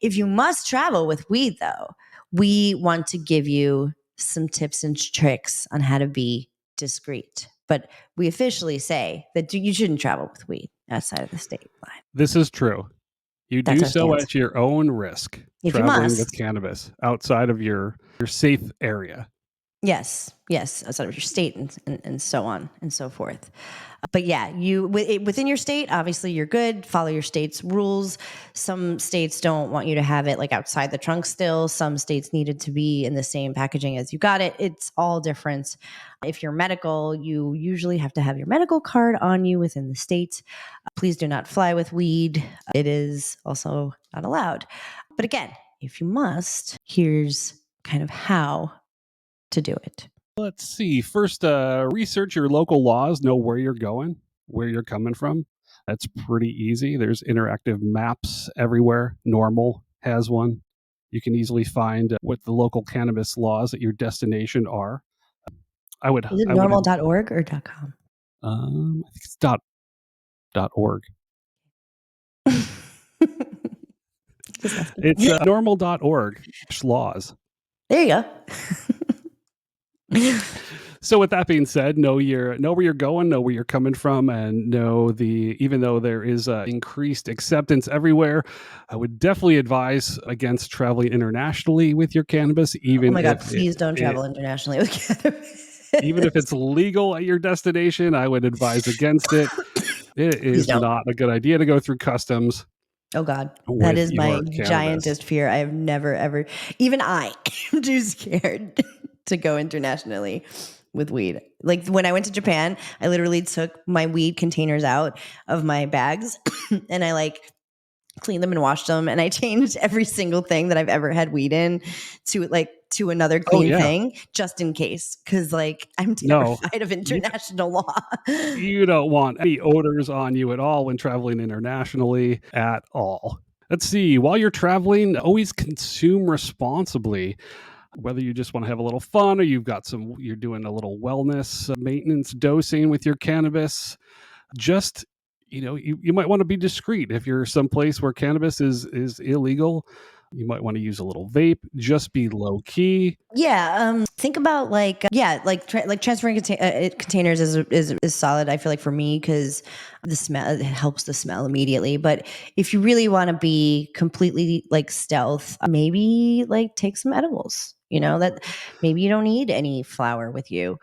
If you must travel with weed, though, we want to give you some tips and tricks on how to be discreet. But we officially say that you shouldn't travel with weed outside of the state line. This is true. You That's do our so stance. at your own risk, If you traveling with must. cannabis outside of your safe area. Yes, outside of your state and so on and so forth. But yeah, within your state, obviously you're good. Follow your state's rules. Some states don't want you to have it like outside the trunk still. Some states need it to be in the same packaging as you got it. It's all different. If you're medical, you usually have to have your medical card on you within the state. Please do not fly with weed. It is also not allowed. But again, if you must, here's kind of how to do it. Let's see. First, research your local laws, know where you're going, where you're coming from. That's pretty easy. There's interactive maps everywhere. Normal has one. You can easily find what the local cannabis laws at your destination are. Is it normal.org or .com? I think it's .org. It's normal.org laws. There you go. So with that being said, know where you're going, know where you're coming from, and even though there is increased acceptance everywhere, I would definitely advise against traveling internationally with your cannabis. Even oh my God, please don't travel internationally with cannabis. Even if it's legal at your destination, I would advise against it. It is not a good idea to go through customs. Oh God, that is my giantest fear. I have never, ever, even I am too scared to go internationally with weed. Like when I went to Japan, I literally took my weed containers out of my bags and I like cleaned them and washed them. And I changed every single thing that I've ever had weed in to another clean thing just in case. Cause like I'm terrified of international law. You don't want any odors on you at all when traveling internationally at all. Let's see. While you're traveling, always consume responsibly. Whether you just want to have a little fun or you're doing a little wellness maintenance dosing with your cannabis, just, you might want to be discreet. If you're someplace where cannabis is illegal, you might want to use a little vape. Just be low key. Yeah. Think about transferring containers is solid. I feel like for me, because the smell, it helps the smell immediately. But if you really want to be completely like stealth, maybe like take some edibles. That maybe you don't need any flour with you,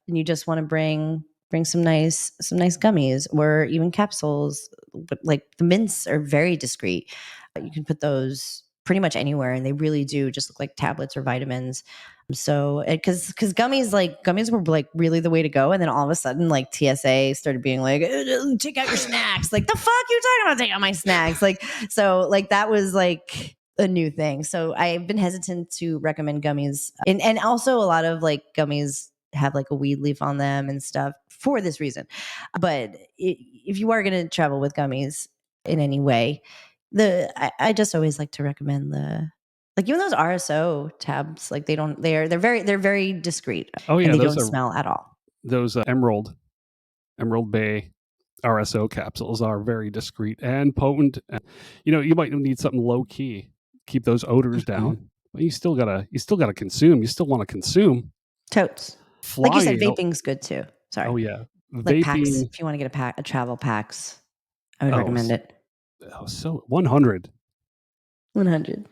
and you just want to bring some nice gummies or even capsules. But like the mints are very discreet. You can put those pretty much anywhere, and they really do just look like tablets or vitamins. So because gummies were like really the way to go, and then all of a sudden like TSA started being like, take out your snacks. Like, the fuck you talking about taking out my snacks? Like, so like that was like a new thing. So I've been hesitant to recommend gummies, and also a lot of like gummies have like a weed leaf on them and stuff for this reason. But if you are going to travel with gummies in any way, I just always like to recommend even those RSO tabs, like they're very discreet. Oh yeah, and they don't smell at all. Those Emerald Bay RSO capsules are very discreet and potent. You might need something low key, keep those odors down, but you still gotta consume. You still want to consume. Totes. Like you said, vaping's good too. Sorry. Oh yeah, like packs. If you want to get a travel packs, I would recommend it. Oh, so 100. 100.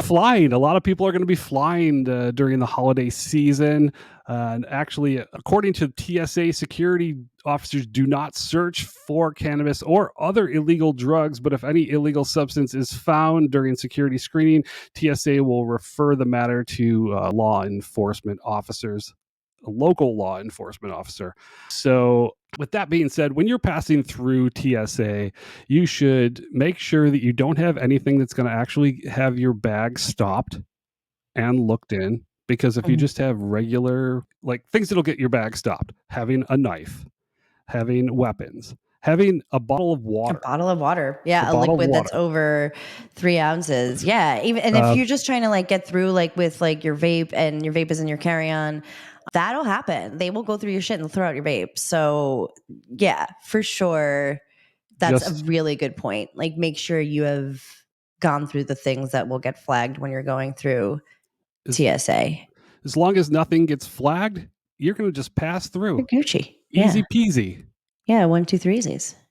Flying. A lot of people are going to be flying during the holiday season. And actually, according to TSA, security officers do not search for cannabis or other illegal drugs. But if any illegal substance is found during security screening, TSA will refer the matter to law enforcement officers, a local law enforcement officer. So with that being said, when you're passing through TSA, you should make sure that you don't have anything that's going to actually have your bag stopped and looked in. Because if you just have regular, like things that'll get your bag stopped, having a knife, having weapons, having a bottle of water. Yeah, a liquid that's over 3 ounces. Yeah. If you're just trying to like get through like with like your vape and your vape is in your carry-on, that'll happen. They will go through your shit and throw out your vape. So yeah, for sure, That's a Just really good point. Like, make sure you have gone through the things that will get flagged when you're going through as TSA. as long as nothing gets flagged, you're going to just pass You're through. Gucci. Easy Yeah. peasy. Yeah. 1, 2, 3 Z's.